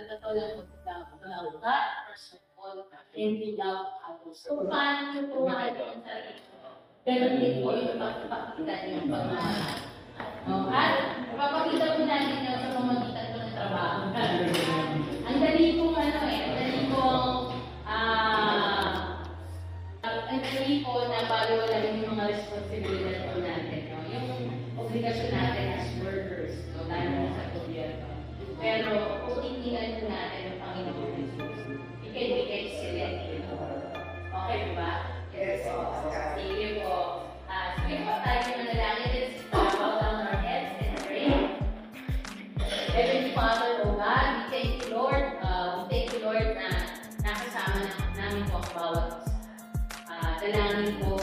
totoo lang po God, person all, and we love others. So, paano nyo po makikita ang sarili ko? Ganun din po yung pagpapakita niyo yung pagmamahal. No? At papakita po natin yun sa pamamagitan po ng trabaho. Ang dali pong ang dali po na baliwalain yung mga responsibilidad po natin. No? Yung obligasyon natin as workers, no? Lalo na sa gobyerno. Pero kung itinan po natin ang Panginoon Jesus, it can be excellent. Okay ba? Yes. Sige po. Sige po tayo manalangin. Let's bow down our heads and pray. Heavenly Father, O God, we thank you, Lord. We thank you, Lord, na nakasama namin po ang bawat isa. Dalangin po